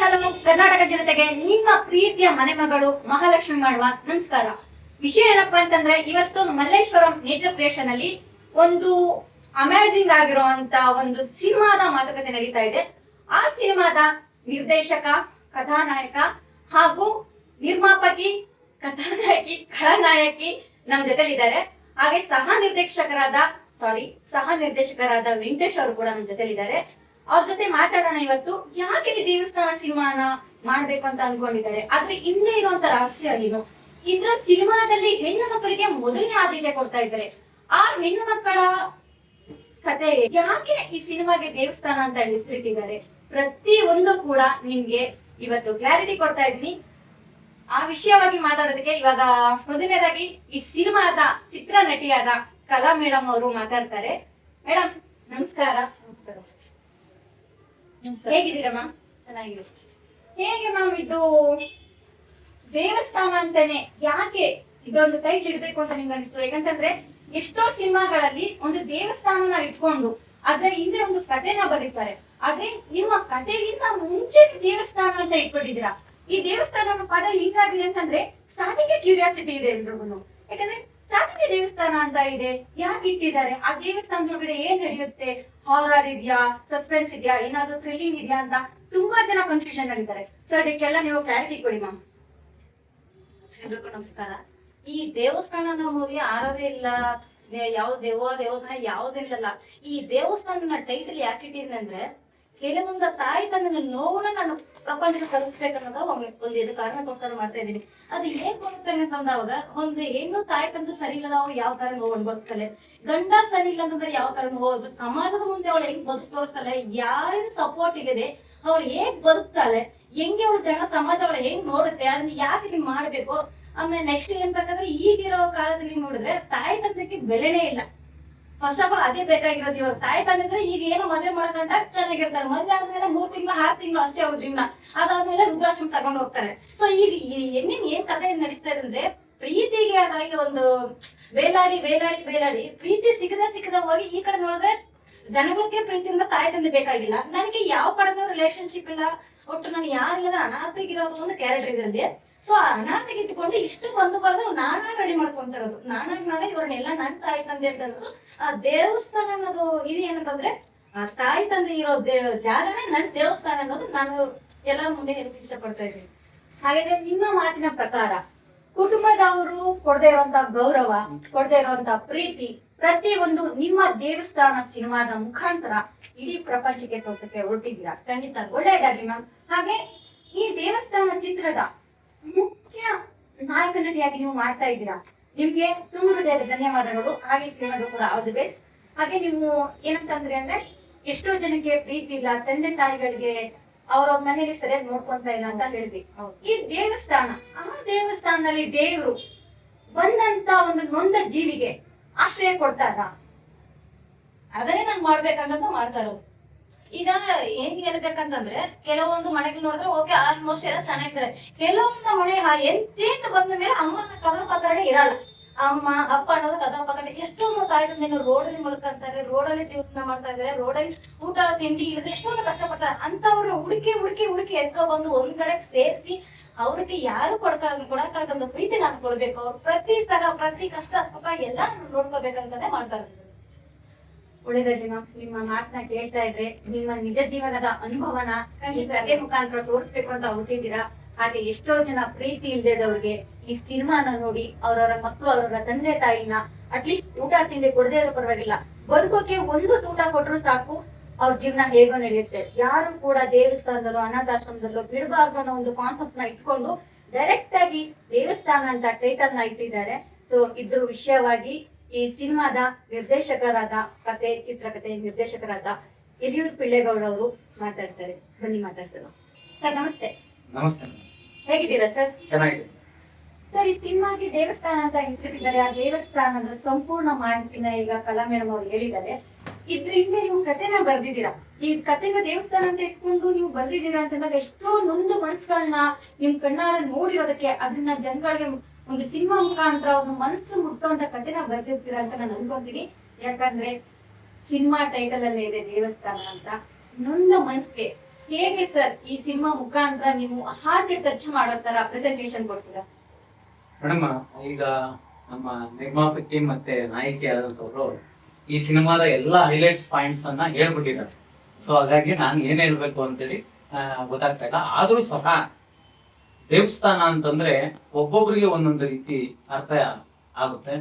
Hello Karnataka ಜನತೆಗೆ ನಿಮ್ಮ ಪ್ರೀತಿಯ ಮನೆ ಮಗಳು ಮಹಾಲಕ್ಷ್ಮಿ ಮಾಡುವ ನಮಸ್ಕಾರ. ವಿಷಯ ಏನಪ್ಪಾ ಅಂತಂದ್ರೆ, ಇವತ್ತು ಮಲ್ಲೇಶ್ವರಂ ನೇಚರ್ ಕ್ರಿಯೇಷನ್ ಅಲ್ಲಿ ಒಂದು ಅಮೇಜಿಂಗ್ ಆಗಿರುವಂತ ಒಂದು ಸಿನಿಮಾದ ಮಾತುಕತೆ ನಡೀತಾ ಇದೆ. ಆ ಸಿನಿಮಾದ ನಿರ್ದೇಶಕ, ಕಥಾನಾಯಕ ಹಾಗೂ ನಿರ್ಮಾಪಕಿ, ಕಥಾನಾಯಕಿ, ಖಳನಾಯಕಿ ನಮ್ ಜೊತೆಲಿದ್ದಾರೆ. ಹಾಗೆ ಸಹ ನಿರ್ದೇಶಕರಾದ ವೆಂಕಟೇಶ್ ಅವರು ಕೂಡ ನಮ್ ಜೊತೆಲಿದ್ದಾರೆ. ಅವ್ರ ಜೊತೆ ಮಾತಾಡೋಣ. ಇವತ್ತು ಯಾಕೆ ಈ ದೇವಸ್ಥಾನ ಸಿನಿಮಾನ ಮಾಡ್ಬೇಕು ಅಂತ ಅನ್ಕೊಂಡಿದ್ದಾರೆ, ಆದ್ರೆ ಹಿಂದೆ ಇರುವಂತ ರಹಸ್ಯ ಏನು, ಇದ್ರ ಸಿನಿಮಾದಲ್ಲಿ ಹೆಣ್ಣು ಮಕ್ಕಳಿಗೆ ಮೊದಲನೇ ಆದ್ಯತೆ ಕೊಡ್ತಾ ಇದ್ದಾರೆ. ಆ ಹೆಣ್ಣು ಮಕ್ಕಳ ಕತೆ ಯಾಕೆ ಈ ಸಿನಿಮಾಗೆ ದೇವಸ್ಥಾನ ಅಂತ ಹೆಸರಿಟ್ಟಿದ್ದಾರೆ, ಪ್ರತಿ ಒಂದು ಕೂಡ ನಿಮ್ಗೆ ಇವತ್ತು ಕ್ಲಾರಿಟಿ ಕೊಡ್ತಾ ಇದ್ದೀನಿ. ಆ ವಿಷಯವಾಗಿ ಮಾತಾಡೋದಕ್ಕೆ ಇವಾಗ ಮೊದಲನೇದಾಗಿ ಈ ಸಿನಿಮಾದ ಚಿತ್ರ ನಟಿಯಾದ ಕಲಾ ಮೇಡಮ್ ಅವರು ಮಾತಾಡ್ತಾರೆ. ಮೇಡಮ್ ನಮಸ್ಕಾರ. ಹೇಗಿದ್ದೀರಾ ಮ್ಯಾಮ್? ಚೆನ್ನಾಗಿದೆ. ಹೇಗೆ ಮ್ಯಾಮ್ ಇದು ದೇವಸ್ಥಾನ ಅಂತಾನೆ ಯಾಕೆ ಇದೊಂದು ಟೈಟ್ಲ್ ಇಡ್ಬೇಕು ಅಂತ ನಿಮ್ಗೆ ಅನಿಸ್ತು? ಯಾಕಂತಂದ್ರೆ ಎಷ್ಟೋ ಸಿನಿಮಾಗಳಲ್ಲಿ ಒಂದು ದೇವಸ್ಥಾನನ ಇಟ್ಕೊಂಡು ಅದ್ರ ಹಿಂದೆ ಒಂದು ಕಥೆನ ಬರೀತಾರೆ, ಆದ್ರೆ ನಿಮ್ಮ ಕಥೆಗಿಂತ ಮುಂಚೆ ದೇವಸ್ಥಾನ ಅಂತ ಇಟ್ಕೊಂಡಿದ್ದೀರಾ. ಈ ದೇವಸ್ಥಾನ ಪದ ಹೀಗಾಗಿದೆ ಅಂತಂದ್ರೆ ಸ್ಟಾರ್ಟಿಂಗ್ ಕ್ಯೂರಿಯಾಸಿಟಿ ಇದೆ ಎಲ್ರಿಗೂ. ಯಾಕಂದ್ರೆ ಸ್ಟಾರ್ಟಿಂಗ್ ದೇವಸ್ಥಾನ ಅಂತ ಇದೆ, ಯಾಕೆ ಇಟ್ಟಿದ್ದಾರೆ, ಆ ದೇವಸ್ಥಾನದೊಳಗಡೆ ಏನ್ ನಡೆಯುತ್ತೆ, ಹಾರರ್ ಇದೆಯಾ, ಸಸ್ಪೆನ್ಸ್ ಇದೆಯಾ, ಏನಾದ್ರು ಥ್ರಿಲ್ಲಿಂಗ್ ಇದೆಯಾ ಅಂತ ತುಂಬಾ ಜನ ಕನ್ಫ್ಯೂಷನ್ ಆಗಿದ್ದಾರೆ. ಸೊ ಅದಕ್ಕೆಲ್ಲ ನೀವು ಕ್ಲಾರಿಟಿ ಕೊಡಿ ಮ್ಯಾಮ್. ಎಲ್ರಿಗೂ ನಮಸ್ಕಾರ. ಈ ದೇವಸ್ಥಾನ ಮೂವಿ ಆರೋದೇ ಇಲ್ಲ, ಯಾವ ದೇವಸ್ಥಾನ ಯಾವುದೇ ಇಲ್ಲ. ಈ ದೇವಸ್ಥಾನ ಟೈಟಲ್ ಯಾಕೆ ಇಟ್ಟಿದ್ದೀನಿ ಅಂದ್ರೆ, ಕೆಲವೊಂದು ತಾಯಿ ತನ್ನ ನೋವನ್ನ ನಾನು ಪ್ರಪಂಚಕ್ಕೆ ಕಲಿಸ್ಬೇಕನ್ನೋದ ಒಂದು ಇದು ಕಾರಣಕ್ಕೋಸ್ಕರ ಮಾಡ್ತಾ ಇದ್ದೀನಿ. ಅದು ಹೇಗ್ ಬರುತ್ತೆ ಅಂತಂದಾಗ, ಒಂದು ಹೆಣ್ಣು ತಾಯಿ ತಂದು ಸರಿ ಇಲ್ಲದ ಅವ್ರು ಯಾವ ತರ ನೋವು ಅನುಭವಿಸ್ತಾಳೆ, ಗಂಡ ಸರಿ ಇಲ್ಲ ಅಂತಂದ್ರೆ ಯಾವ ತರ ನೋವು, ಸಮಾಜದ ಮುಂದೆ ಅವಳು ಹೆಂಗ್ ಬದುಕ್ ತೋರಿಸ್ತಾಳೆ, ಯಾರೇನು ಸಪೋರ್ಟ್ ಇಲ್ಲದೆ ಅವಳು ಹೇಗ್ ಬದುಕ್ತಾಳೆ, ಹೆಂಗೆ ಅವಳು ಜನ ಸಮಾಜ ಅವಳು ಹೆಂಗ್ ನೋಡುತ್ತೆ, ಅದನ್ನ ಯಾಕೆ ಹಿಂಗ್ ಮಾಡ್ಬೇಕು. ಆಮೇಲೆ ನೆಕ್ಸ್ಟ್ ಏನ್ ಬೇಕಾದ್ರೆ, ಈಗಿರೋ ಕಾಲದಲ್ಲಿ ನೋಡಿದ್ರೆ ತಾಯಿ ತಂದೆಗೆ ಬೆಲೆನೇ ಇಲ್ಲ. ಫಸ್ಟ್ ಆಫ್ ಆಲ್ ಅದೇ ಬೇಕಾಗಿರೋದು. ಇವಾಗ ತಾಯಿ ತಂದಿದ್ರೆ ಈಗ ಏನೋ ಮದುವೆ ಮಾಡ್ಕೊಂಡ ಚೆನ್ನಾಗಿರ್ತಾರೆ, ಮದುವೆ ಆದ್ಮೇಲೆ 3 ತಿಂಗಳು 6 ತಿಂಗಳು ಅಷ್ಟೇ ಅವ್ರ ಜೀವನ, ಅದಾದ್ಮೇಲೆ ರುದ್ರಾಶ್ರಮ ತಗೊಂಡು ಹೋಗ್ತಾರೆ. ಸೊ ಈಗ ಹೆಣ್ಣಿನ ಏನ್ ಕಥೆ ನಡೆಸ್ತಾ ಇದ್ರೆ, ಪ್ರೀತಿಗೆ ಅದಾಗಿ ಒಂದು ಬೇಲಾಡಿ ಬೇಲಾಡಿ ಬೇಲಾಡಿ ಪ್ರೀತಿ ಸಿಕ್ಕದ ಹೋಗಿ ಈ ಕಡೆ ನೋಡಿದ್ರೆ ಜನಗಳಿಗೆ ಪ್ರೀತಿಯಿಂದ ತಾಯಿ ತಂದೆ ಬೇಕಾಗಿಲ್ಲ, ನನಗೆ ಯಾವ ಕಡೆ ರಿಲೇಶನ್ಶಿಪ್ ಇಲ್ಲ, ಒಟ್ಟು ನಾನು ಯಾರಿಲ್ಲದ ಅನಾಥಗಿರೋದು ಒಂದು ಕ್ಯಾರೆಕ್ಟರ್ ಇದರಲ್ಲಿ. ಸೊ ಆ ಅನಾಥಗೆ ಇಟ್ಕೊಂಡು ಇಷ್ಟು ಬಂಧುಗಳನ್ನ ನಾನಾಗಿ ರೆಡಿ ಮಾಡ್ಕೊಂತ ಇರೋದು, ನಾನಾಗಿ ಮಾಡಿ ಇವ್ರನ್ನೆಲ್ಲ ನನ್ನ ತಾಯಿ ತಂದೆ ಅಂತ ಅನ್ನೋದು. ಆ ದೇವಸ್ಥಾನ ಅನ್ನೋದು ಇದು ಏನಂತಂದ್ರೆ, ಆ ತಾಯಿ ತಂದೆ ಇರೋ ಜಾಗನೇ ನನ್ನ ದೇವಸ್ಥಾನ ಅನ್ನೋದು ನಾನು ಎಲ್ಲರ ಮುಂದೆ ಹೇಳಕ್ ಇಷ್ಟಪಡ್ತಾ ಇದ್ದೀನಿ. ಹಾಗಾದ್ರೆ ನಿಮ್ಮ ಮಾತಿನ ಪ್ರಕಾರ ಕುಟುಂಬದವರು ಕೊಡದೇ ಇರುವಂತ ಗೌರವ, ಕೊಡದೇ ಇರುವಂತ ಪ್ರೀತಿ, ಪ್ರತಿ ಒಂದು ನಿಮ್ಮ ದೇವಸ್ಥಾನ ಸಿನಿಮಾದ ಮುಖಾಂತರ ಇಡೀ ಪ್ರಪಂಚಕ್ಕೆ ತೋರ್ಸಕ್ಕೆ ಹೊರಟಿದ್ದೀರಾ. ಖಂಡಿತ ಒಳ್ಳೆಯದಾಗಿ ಮ್ಯಾಮ್. ಹಾಗೆ ಈ ದೇವಸ್ಥಾನ ಚಿತ್ರದ ಮುಖ್ಯ ನಾಯಕ ನಟಿಯಾಗಿ ನೀವು ಮಾಡ್ತಾ ಇದ್ದೀರಾ, ನಿಮ್ಗೆ ತುಂಬ ಹೃದಯದ ಧನ್ಯವಾದಗಳು. ಹಾಗೆ ಸಿನಿಮಾದ ಕೂಡ ಆಲ್ ದಿ ಬೆಸ್ಟ್. ಹಾಗೆ ನೀವು ಏನಂತಂದ್ರೆ ಅಂದ್ರೆ, ಎಷ್ಟೋ ಜನಕ್ಕೆ ಪ್ರೀತಿ ಇಲ್ಲ, ತಂದೆ ತಾಯಿಗಳಿಗೆ ಅವ್ರವ್ರ ಮನೇಲಿ ಸರಿಯಾಗಿ ನೋಡ್ಕೊಂತ ಇಲ್ಲ ಅಂತ ಹೇಳಿದ್ವಿ. ಈ ದೇವಸ್ಥಾನ, ಆ ದೇವಸ್ಥಾನದಲ್ಲಿ ದೇವರು ಬಂದಂತ ಒಂದು ನೊಂದ ಜೀವಿಗೆ ಆಶ್ರಯ ಕೊಡ್ತಾರ, ಅದನ್ನೇ ನಾನು ಮಾಡ್ಬೇಕಂತ ಮಾಡ್ತಾ ಇರೋದು. ಈಗ ಹೆಂಗ್ ಹೇಳ್ಬೇಕಂತಂದ್ರೆ, ಕೆಲವೊಂದು ಮನೆಗೆ ನೋಡಿದ್ರೆ ಓಕೆ ಆಲ್ಮೋಸ್ಟ್ ಎಲ್ಲ ಚೆನ್ನಾಗಿದ್ದಾರೆ, ಕೆಲವೊಂದು ಮನೆ ಎಂತ ಬಂದ ಮೇಲೆ ಅಮ್ಮನ ಕದಾ ಪಕರಣೆ ಇರಲ್ಲ. ಅಮ್ಮ ಅಪ್ಪ ಅನ್ನೋದು ಕದಾ ಪಕರಣೆ. ಎಷ್ಟೊಂದು ತಾಯಿ ತಂದೆ ರೋಡಲ್ಲಿ ಮಲ್ಕೊಂತಾರೆ, ರೋಡಲ್ಲಿ ಜೀವನ ಮಾಡ್ತಾ ಇದ್ದಾರೆ, ರೋಡಲ್ಲಿ ಊಟ ತಿಂಡಿ ಇಲ್ಲದೆ ಎಷ್ಟೊಂದು ಕಷ್ಟಪಡ್ತಾರೆ. ಅಂತವ್ರನ್ನ ಹುಡುಕಿ ಎತ್ಕೊ ಬಂದು ಒಂದ್ ಕಡೆ ಸೇರಿಸಿ ಅವ್ರಿಗೆ ಯಾರು ಕೊಡಕ್ಕಾಗಂತ ಪ್ರೀತಿ ನಾನು ಕೊಡ್ಬೇಕು. ಅವ್ರು ಪ್ರತಿ ಕಷ್ಟ ಸುಖ ಎಲ್ಲ ನೋಡ್ಕೋಬೇಕಂತಾನೆ ಮಾಡ್ತಾ ಇದ್ದಾರೆ. ಒಳ್ಳೆದಾಗಿ ಮ್ಯಾಮ್. ನಿಮ್ಮ ಮಾತನ್ನ ಕೇಳ್ತಾ ಇದ್ರೆ ನಿಮ್ಮ ನಿಜ ಜೀವನದ ಅನುಭವನ ಈ ಕಥೆ ಮುಖಾಂತರ ತೋರಿಸ್ಬೇಕು ಅಂತ ಹೊರಟಿದ್ದೀರಾ. ಹಾಗೆ ಎಷ್ಟೋ ಜನ ಪ್ರೀತಿ ಇಲ್ದೇದವ್ರಿಗೆ ಈ ಸಿನಿಮಾನ ನೋಡಿ ಅವ್ರವ್ರ ಮಕ್ಕಳು, ಅವ್ರವ್ರ ತಂದೆ ತಾಯಿನ ಅಟ್ಲೀಸ್ಟ್ ಊಟ ತಿಂಡಿ ಕೊಡದೇ ಇರೋ ಪರವಾಗಿಲ್ಲ, ಬದುಕೋಕೆ ಒಂದು ಊಟ ಕೊಟ್ರು ಸಾಕು, ಅವ್ರ ಜೀವನ ಹೇಗೋ ನಡೆಯುತ್ತೆ. ಯಾರು ಕೂಡ ದೇವಸ್ಥಾನದಲ್ಲೋ ಅನಾಥಾಶ್ರಮದಲ್ಲೋ ಬಿಡಬಾರ್ದು ಅನ್ನೋ ಒಂದು ಕಾನ್ಸೆಪ್ಟ್ ನ ಇಟ್ಕೊಂಡು ಡೈರೆಕ್ಟ್ ಆಗಿ ದೇವಸ್ಥಾನ ಅಂತ ಟೈಟಲ್ ನ ಇಟ್ಟಿದ್ದಾರೆ. ಸೊ ಇದ್ರ ವಿಷಯವಾಗಿ ಈ ಸಿನಿಮಾದ ನಿರ್ದೇಶಕರಾದ ಚಿತ್ರಕಥೆ ನಿರ್ದೇಶಕರಾದ ಹಿರಿಯೂರು ಪಿಳ್ಳೇಗೌಡ ಅವರು ಮಾತಾಡ್ತಾರೆ. ಬನ್ನಿ ಮಾತಾಡ್ಸೋಣ. ಸರ್ ನಮಸ್ತೆ. ನಮಸ್ತೆ. ಹೇಗಿದ್ದೀರಾ ಸರ್? ಚೆನ್ನಾಗಿದೆ ಸರ್. ಈ ಸಿನಿಮಾಗೆ ದೇವಸ್ಥಾನ ಅಂತ ಹೆಸರಿಟ್ಟಿದ್ದಾರೆ. ಆ ದೇವಸ್ಥಾನದ ಸಂಪೂರ್ಣ ಮಾಹಿತಿನ ಈಗ ಕಲಾ ಮೇಡಮ್ ಅವ್ರು ಹೇಳಿದ್ದಾರೆ. ಇದ್ರ ಹಿಂದೆ ನೀವು ಕಥೆನ ಬರ್ದಿದ್ದೀರಾ. ಈ ಕಥೆನ ದೇವಸ್ಥಾನ ಅಂತ ಇಟ್ಕೊಂಡು ನೀವು ಬರ್ದಿದ್ದೀರಾ ಅಂತಂದಾಗ ಎಷ್ಟೋ ನೊಂದು ಮನಸ್ಸುಗಳನ್ನ ನಿಮ್ ಕಣ್ಣಾರ ನೋಡಿರೋದಕ್ಕೆ, ಅದನ್ನ ಜನಗಳಿಗೆ ಒಂದು ಸಿನಿಮಾ ಮುಖಾಂತರ ಒಂದು ಮನಸ್ಸು ಮುಟ್ಟುವಂತ ಕಥೆನ ಬರ್ದಿರ್ತೀರಾ ಅಂತ ನಾನು ಅನ್ಕೊಂತೀನಿ. ಯಾಕಂದ್ರೆ ಸಿನಿಮಾ ಟೈಟಲ್ ಅಲ್ಲೇ ಇದೆ ದೇವಸ್ಥಾನ ಅಂತ. ನೊಂದ ಮನಸ್ಸಿಗೆ ಹೇಗೆ ಸರ್ ಈ ಸಿನಿಮಾ ಮುಖಾಂತರ ನೀವು ಹಾರ್ಟ್ ಟಚ್ ಮಾಡೋ ತರ ಪ್ರೆಸೆಂಟೇಷನ್ ಕೊಡ್ತೀರಾ? ಮೇಡಮ್, ಈಗ ನಮ್ಮ ನಿರ್ಮಾಪಕಿ ಮತ್ತೆ ನಾಯಕಿ ಆದಂತವ್ರು ಈ ಸಿನಿಮಾದ ಎಲ್ಲ ಹೈಲೈಟ್ಸ್ ಪಾಯಿಂಟ್ಸ್ ಅನ್ನ ಹೇಳ್ಬಿಟ್ಟಿದ್ದಾರೆ. ಸೊ ಹಾಗಾಗಿ ನಾನು ಏನ್ ಹೇಳ್ಬೇಕು ಅಂತೇಳಿ ಗೊತ್ತಾಗ್ತಾ ಇಲ್ಲ. ಆದ್ರೂ ಸಹ ದೇವಸ್ಥಾನ ಅಂತಂದ್ರೆ ಒಬ್ಬೊಬ್ರಿಗೆ ಒಂದೊಂದು ರೀತಿ ಅರ್ಥ ಆಗುತ್ತೆ.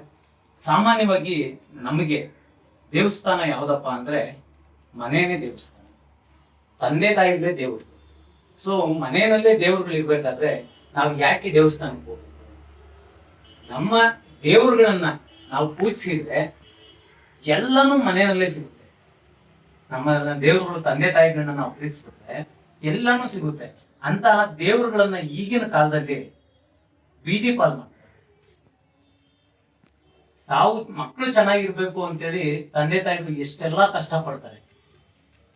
ಸಾಮಾನ್ಯವಾಗಿ ನಮಗೆ ದೇವಸ್ಥಾನ ಯಾವ್ದಪ್ಪ ಅಂದ್ರೆ ಮನೇನೇ ದೇವಸ್ಥಾನ, ತಂದೆ ತಾಯಿಗಳೇ ದೇವರು. ಸೊ ಮನೆಯಲ್ಲೇ ದೇವರುಗಳು ಇರ್ಬೇಕಾದ್ರೆ ನಾವು ಯಾಕೆ ದೇವಸ್ಥಾನಕ್ಕೆ ಹೋಗ್ಬೇಕು? ನಮ್ಮ ದೇವರುಗಳನ್ನ ನಾವು ಪೂಜಿಸಿದ್ರೆ ಎಲ್ಲನೂ ಮನೆಯಲ್ಲೇ ಸಿಗುತ್ತೆ. ನಮ್ಮ ದೇವರುಗಳು ತಂದೆ ತಾಯಿಗಳನ್ನ ನಾವು ಪ್ರೀತಿಸ್ಬಿಟ್ರೆ ಎಲ್ಲಾನು ಸಿಗುತ್ತೆ. ಅಂತಹ ದೇವರುಗಳನ್ನ ಈಗಿನ ಕಾಲದಲ್ಲಿ ಬೀದಿ ಪಾಲ್ ಮಾಡ್ತಾರೆ. ತಾವು ಮಕ್ಕಳು ಚೆನ್ನಾಗಿರ್ಬೇಕು ಅಂತೇಳಿ ತಂದೆ ತಾಯಿಗಳು ಎಷ್ಟೆಲ್ಲಾ ಕಷ್ಟ ಪಡ್ತಾರೆ.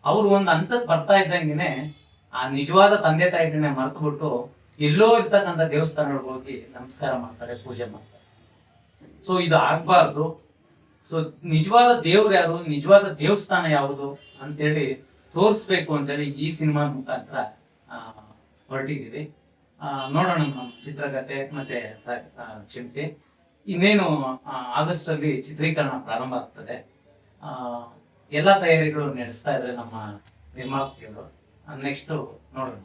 ಅವ್ರು ಒಂದ್ ಹಂತಕ್ಕೆ ಬರ್ತಾ ಇದ್ದಂಗೆನೆ ಆ ನಿಜವಾದ ತಂದೆ ತಾಯಿಗಳನ್ನ ಮರೆತು ಬಿಟ್ಟು ಎಲ್ಲೋ ಇರ್ತಕ್ಕಂಥ ದೇವಸ್ಥಾನಗಳಿಗೆ ಹೋಗಿ ನಮಸ್ಕಾರ ಮಾಡ್ತಾರೆ, ಪೂಜೆ ಮಾಡ್ತಾರೆ. ಸೊ ಇದು ಆಗ್ಬಾರ್ದು. ಸೊ ನಿಜವಾದ ದೇವ್ರು ಯಾರು, ನಿಜವಾದ ದೇವಸ್ಥಾನ ಯಾವುದು ಅಂತೇಳಿ ತೋರಿಸ್ಬೇಕು ಅಂತೇಳಿ ಈ ಸಿನಿಮಾ ಮುಖಾಂತರ ಹೊರಟಿದ್ದೀವಿ. ನೋಡೋಣ ನಮ್ಮ ಚಿತ್ರಕಥೆ ಮತ್ತೆ ಕ್ಷಮಿಸಿ, ಇನ್ನೇನು ಆಗಸ್ಟ್ ಅಲ್ಲಿ ಚಿತ್ರೀಕರಣ ಪ್ರಾರಂಭ ಆಗ್ತದೆ. ಎಲ್ಲ ತಯಾರಿಗಳು ನಡೆಸ್ತಾ ಇದ್ದಾರೆ ನಮ್ಮ ನಿರ್ಮಾಪಕಿಯವರು. ನೆಕ್ಸ್ಟ್ ನೋಡೋಣ.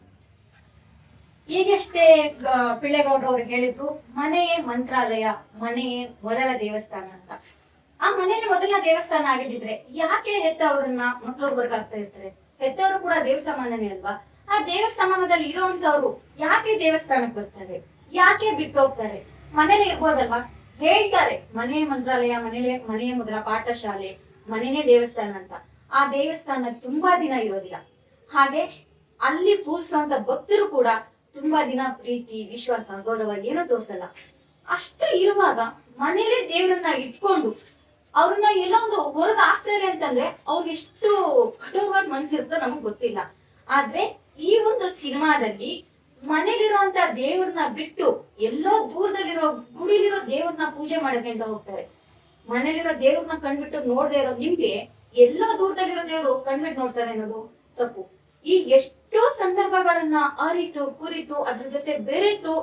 ಈಗಷ್ಟೇ ಪಿಳ್ಳೆಗೌಡ ಅವ್ರು ಹೇಳಿದ್ರು ಮನೆಯೇ ಮಂತ್ರಾಲಯ, ಮನೆಯೇ ಮೊದಲ ದೇವಸ್ಥಾನ ಅಂತ. ಆ ಮನೆಯೇ ಮೊದಲ ದೇವಸ್ಥಾನ ಆಗಿದ್ರೆ ಯಾಕೆ ಹೆತ್ತವರನ್ನ ಮಕ್ಕಳು ವರ್ಗಾಗ್ತಾ ಇರ್ತಾರೆ? ಹೆತ್ತವರು ಕೂಡ ದೇವ್ರ ಸಮಾನನೇ ಅಲ್ವಾ? ಆ ದೇವ್ರ ಸಮಾನದಲ್ಲಿ ಇರುವಂತವ್ರು ಯಾಕೆ ದೇವಸ್ಥಾನಕ್ಕೆ ಬರ್ತಾರೆ? ಯಾಕೆ ಬಿಟ್ಟು ಹೋಗ್ತಾರೆ? ಮನೇಲಿ ಇರ್ಬೋದಲ್ವಾ? ಹೇಳ್ತಾರೆ ಮನೆಯೇ ಮಂತ್ರಾಲಯ, ಮನೆಯೇ ಮೊದಲ ಪಾಠಶಾಲೆ, ಮನೆಯೇ ದೇವಸ್ಥಾನ ಅಂತ. ಆ ದೇವಸ್ಥಾನ ತುಂಬಾ ದಿನ ಇರೋದಿಲ್ಲ. ಹಾಗೆ ಅಲ್ಲಿ ಪೂಜಿಸುವಂತ ಭಕ್ತರು ಕೂಡ ತುಂಬಾ ದಿನ ಪ್ರೀತಿ, ವಿಶ್ವಾಸ, ಗೌರವ ಏನೂ ತೋರ್ಸಲ್ಲ. ಅಷ್ಟು ಇರುವಾಗ ಮನೇಲೆ ದೇವ್ರನ್ನ ಇಟ್ಕೊಂಡು ಅವ್ರನ್ನ ಎಲ್ಲ ಒಂದು ಹೊರಗೆ ಆಗ್ತಾರೆ ಅಂತಂದ್ರೆ ಅವ್ರಿಗೆ ಎಷ್ಟು ಕಠೋರವಾದ ಮನ್ಸಿರುತ್ತೋ ನಮಗ್ ಗೊತ್ತಿಲ್ಲ. ಆದ್ರೆ ಈ ಒಂದು ಸಿನಿಮಾದಲ್ಲಿ ಮನೇಲಿರುವಂತ ದೇವ್ರನ್ನ ಬಿಟ್ಟು ಎಲ್ಲೋ ದೂರದಲ್ಲಿರೋ ಗುಡಿಲಿರೋ ದೇವ್ರನ್ನ ಪೂಜೆ ಮಾಡಕ್ಕೆ ಅಂತ ಹೋಗ್ತಾರೆ. ಮನೇಲಿರೋ ದೇವ್ರನ್ನ ಕಣ್ಬಿಟ್ಟು ನೋಡದೆ ಇರೋ ನಿಮ್ಗೆ ಎಲ್ಲೋ ದೂರದಲ್ಲಿರೋ ದೇವ್ರು ಕಣ್ಬಿಟ್ಟು ನೋಡ್ತಾರೆ ಅನ್ನೋದು ತಪ್ಪು. ಈ ಎಷ್ಟೋ ಸಂದರ್ಭಗಳನ್ನ ಅರಿತು ಕುರಿತು ಅದ್ರ ಜೊತೆ ಬೆರೆತು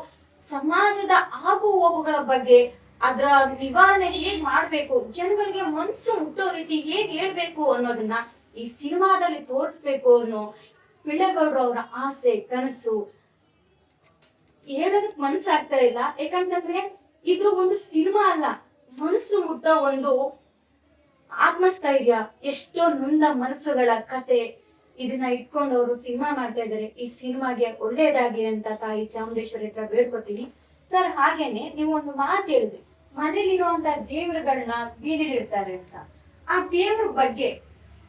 ಸಮಾಜದ ಆಗು ಹೋಗುಗಳ ಬಗ್ಗೆ, ಅದ್ರ ನಿವಾರಣೆ ಹೇಗ್ ಮಾಡ್ಬೇಕು, ಜನಗಳಿಗೆ ಮನ್ಸು ಮುಟ್ಟೋ ರೀತಿ ಹೇಗ್ ಹೇಳ್ಬೇಕು ಅನ್ನೋದನ್ನ ಈ ಸಿನಿಮಾದಲ್ಲಿ ತೋರಿಸ್ಬೇಕು ಅನ್ನೋ ಪಿಳ್ಳೆಗೌಡರು ಅವರ ಆಸೆ, ಕನಸು. ಹೇಳೋದಕ್ ಮನ್ಸಾಗ್ತಾ ಇಲ್ಲ. ಯಾಕಂತಂದ್ರೆ ಇದು ಒಂದು ಸಿನಿಮಾ ಅಲ್ಲ, ಮನಸ್ಸು ಮುಟ್ಟೋ ಒಂದು ಆತ್ಮಸ್ಥೈರ್ಯ, ಎಷ್ಟೋ ನೊಂದ ಮನಸ್ಸುಗಳ ಕತೆ. ಇದನ್ನ ಇಟ್ಕೊಂಡು ಅವರು ಸಿನಿಮಾ ಮಾಡ್ತಾ ಇದ್ದಾರೆ. ಈ ಸಿನಿಮಾಗೆ ಒಳ್ಳೇದಾಗಿ ಅಂತ ತಾಯಿ ಚಾಮುಂಡೇಶ್ವರಿ ಹತ್ರ ಬೇಡ್ಕೊತೀನಿ ಸರ್. ಹಾಗೇನೆ ನೀವು ಒಂದು ಮಾತು ಹೇಳಿದ್ರಿ, ಮನೇಲಿರುವಂತ ದೇವರುಗಳನ್ನ ಬೀದಿಲಿ ಇರ್ತಾರೆ ಅಂತ. ಆ ದೇವ್ರ ಬಗ್ಗೆ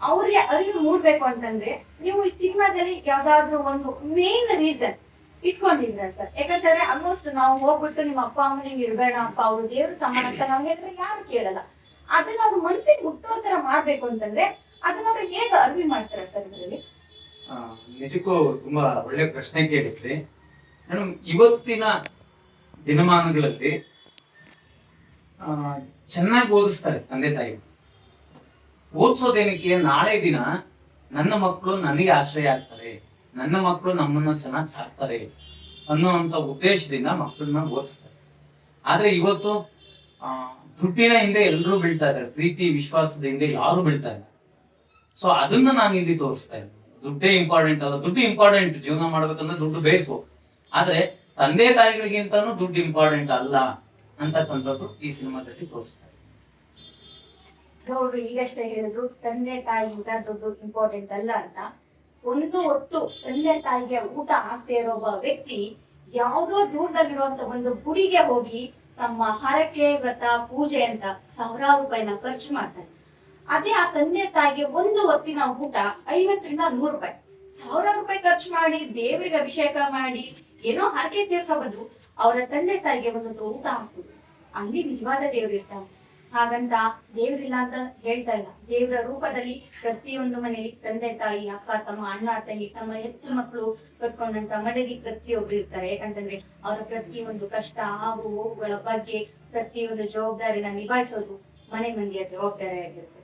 ಅವ್ರಿಗೆ ಅರಿವು ಮೂಡ್ಬೇಕು ಅಂತಂದ್ರೆ ನೀವು ಈ ಸಿನಿಮಾದಲ್ಲಿ ಯಾವ್ದಾದ್ರು ಒಂದು ಮೇನ್ ರೀಸನ್ ಇಟ್ಕೊಂಡಿದ್ರ ಸರ್? ಯಾಕಂತಂದ್ರೆ ಆಲ್ಮೋಸ್ಟ್ ನಾವು ಹೋಗ್ಬಿಟ್ಟು ನಿಮ್ಮ ಅಪ್ಪ ಅಮ್ಮನಿಗೆ ಇರ್ಬೇಡ ಅಪ್ಪ, ಅವ್ರು ದೇವ್ರ ಸಮಾನ ಅಂತ ನಾವು ಹೇಳಿದ್ರೆ ಯಾರು ಕೇಳಲ್ಲ. ಅದನ್ನ ಅವ್ರ ಮನ್ಸಿಗೆ ಮುಟ್ಟೋ ತರ ಮಾಡ್ಬೇಕು ಅಂತಂದ್ರೆ ಅದನ್ನ ಅವ್ರು ಹೇಗೆ ಅರಿವು ಮಾಡ್ತಾರೆ ಸರ್ ಇದರಲ್ಲಿ? ನಿಜಕ್ಕೂ ತುಂಬಾ ಒಳ್ಳೆ ಪ್ರಶ್ನೆ ಕೇಳಿದ್ರಿ ಮೇಡಮ್. ಇವತ್ತಿನ ದಿನಮಾನಗಳಲ್ಲಿ ಚೆನ್ನಾಗಿ ಓದಿಸ್ತಾರೆ ತಂದೆ ತಾಯಿ. ಓದಿಸೋದೇನಕ್ಕೆ? ನಾಳೆ ದಿನ ನನ್ನ ಮಕ್ಕಳು ನನಗೆ ಆಶ್ರಯ ಆಗ್ತಾರೆ, ನನ್ನ ಮಕ್ಕಳು ನಮ್ಮನ್ನ ಚೆನ್ನಾಗಿ ಸಾಕ್ತಾರೆ ಅನ್ನುವಂತ ಉದ್ದೇಶದಿಂದ ಮಕ್ಕಳನ್ನ ಓದಿಸ್ತಾರೆ. ಆದ್ರೆ ಇವತ್ತು ದುಡ್ಡಿನ ಹಿಂದೆ ಎಲ್ಲರೂ ಬೀಳ್ತಾ ಇದ್ದಾರೆ, ಪ್ರೀತಿ ವಿಶ್ವಾಸದ ಹಿಂದೆ ಯಾರು ಬೀಳ್ತಾ ಇಲ್ಲ. ಸೊ ಅದನ್ನ ನಾನು ಇಲ್ಲಿ ತೋರಿಸ್ತಾ ಇದ್ದೀನಿ. ದುಡ್ಡೇ ಇಂಪಾರ್ಟೆಂಟ್ ಅಲ್ಲ, ದುಡ್ಡು ಇಂಪಾರ್ಟೆಂಟ್, ಜೀವನ ಮಾಡ್ಬೇಕಂದ್ರೆ ದುಡ್ಡು ಬೇಕು. ಆದ್ರೆ ತಂದೆ ತಾಯಿಗಳಿಗಿಂತಾನು ದುಡ್ಡು ಇಂಪಾರ್ಟೆಂಟ್ ಅಲ್ಲ ಅಂತಕ್ಕಂಥದ್ದು ಈ ಸಿನಿಮಾದಲ್ಲಿ ತೋರಿಸ್ತಾರೆ. ಅವರು ಈಗಷ್ಟೇ ಹೇಳಿದ್ರು ತಂದೆ ತಾಯಿಗಿಂತ ದುಡ್ಡು ಇಂಪಾರ್ಟೆಂಟ್ ಅಲ್ಲ ಅಂತ. ಒಂದು ಹೊತ್ತು ತಂದೆ ತಾಯಿಗೆ ಊಟ ಆಗ್ತಾ ಇರೋ ಒಬ್ಬ ವ್ಯಕ್ತಿ ಯಾವುದೋ ದೂರದಲ್ಲಿರುವಂತ ಒಂದು ಗುಡಿಗೆ ಹೋಗಿ ತಮ್ಮ ಹರಕೆ, ವ್ರತ, ಪೂಜೆ ಅಂತ ಸಾವಿರಾರು ರೂಪಾಯಿನ ಖರ್ಚು ಮಾಡ್ತಾರೆ. ಅದೇ ಆ ತಂದೆ ತಾಯಿಗೆ ಒಂದು ಹೊತ್ತಿನ ಊಟ 50ರಿಂದ 100 ರೂಪಾಯಿ, ಸಾವಿರಾರು ರೂಪಾಯಿ ಖರ್ಚು ಮಾಡಿ ದೇವರಿಗೆ ಅಭಿಷೇಕ ಮಾಡಿ ಏನೋ ಹರಕೆ ತೀರ್ಸೋ ಬದಲು ಅವರ ತಂದೆ ತಾಯಿಗೆ ಒಂದು ಊಟ ಹಾಕುದು. ಅಲ್ಲಿ ನಿಜವಾದ ದೇವ್ರು ಇರ್ತಾನೆ. ಹಾಗಂತ ದೇವ್ರಿಲ್ಲ ಅಂತ ಹೇಳ್ತಾ ಇಲ್ಲ. ದೇವರ ರೂಪದಲ್ಲಿ ಪ್ರತಿಯೊಂದು ಮನೆಯಲ್ಲಿ ತಂದೆ ತಾಯಿ, ಅಕ್ಕ ತಮ್ಮ, ಅಣ್ಣ ತಂಗಿ, ತಮ್ಮ ಹೆತ್ತು ಮಕ್ಕಳು ಕಟ್ಕೊಂಡಂತ ಮನೆಯಲ್ಲಿ ಪ್ರತಿಯೊಬ್ರು ಇರ್ತಾರೆ. ಯಾಕಂತಂದ್ರೆ ಅವರ ಪ್ರತಿಯೊಂದು ಕಷ್ಟ ಆಗು ಹೋಗುಗಳ ಬಗ್ಗೆ ಪ್ರತಿಯೊಂದು ಜವಾಬ್ದಾರಿನ ನಿಭಾಯಿಸೋದು ಮನೆ ಮಂದಿಯ ಜವಾಬ್ದಾರಿ ಆಗಿರುತ್ತೆ.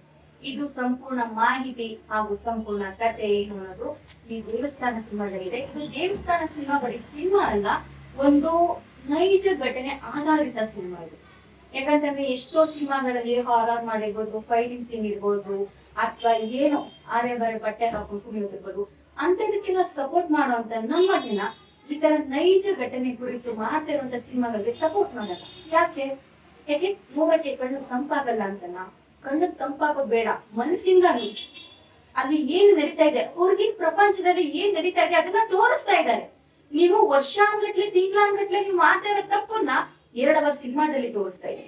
ಇದು ಸಂಪೂರ್ಣ ಮಾಹಿತಿ ಹಾಗೂ ಸಂಪೂರ್ಣ ಕಥೆ ಏನು ಅನ್ನೋದು ಈ ದೇವಸ್ಥಾನ ಸಿನಿಮಾದಲ್ಲಿದೆ. ಇದು ದೇವಸ್ಥಾನ ಸಿನಿಮಾ ಬರೀ ಸಿನಿಮಾ ಅಲ್ಲ, ಒಂದು ನೈಜ ಘಟನೆ ಆಧಾರಿತ ಸಿನಿಮಾ ಇದು. ಯಾಕಂತಂದ್ರೆ ಎಷ್ಟೋ ಸಿನಿಮಾಗಳಲ್ಲಿ ಹಾರರ್ ಮಾಡಿರ್ಬೋದು, ಫೈಟಿಂಗ್ ಸೀನ್ ಇರ್ಬೋದು, ಅಥವಾ ಏನೋ ಆರೆ ಬಾರೆ ಬಟ್ಟೆ ಹಾಕೊಂಡು ಕುಣಿಯೋದಿರ್ಬೋದು, ಅಂತದಕ್ಕೆಲ್ಲ ಸಪೋರ್ಟ್ ಮಾಡುವಂತ ನಮ್ಮ ಜನ ಈ ತರ ನೈಜ ಘಟನೆ ಕುರಿತು ಮಾಡ್ತಾ ಇರುವಂತ ಸಿನಿಮಾಗಳಿಗೆ ಸಪೋರ್ಟ್ ಮಾಡಲ್ಲ. ಯಾಕೆ? ಮೂಗಕ್ಕೆ ಕಣ್ಣು ತಂಪಾಗಲ್ಲ ಅಂತನ? ಕಣ್ಣು ತಂಪಾಗೋದು ಬೇಡ, ಮನಸ್ಸಿಂದ ಅಲ್ಲಿ ಏನ್ ನಡೀತಾ ಇದೆ, ಅವ್ರಿಗೆ ಪ್ರಪಂಚದಲ್ಲಿ ಏನ್ ನಡೀತಾ ಇದೆ ಅದನ್ನ ತೋರಿಸ್ತಾ ಇದ್ದಾರೆ. ನೀವು ವರ್ಷಾನ್ಗಟ್ಲೆ ತಿಂಗಳಾನ್ಗಟ್ಲೆ ನೀವು ಮಾಡ್ತಾ ಇರೋ ತಪ್ಪನ್ನ 2 ಅವರ್ ಸಿನಿಮಾದಲ್ಲಿ ತೋರಿಸ್ತಾ ಇದೆ.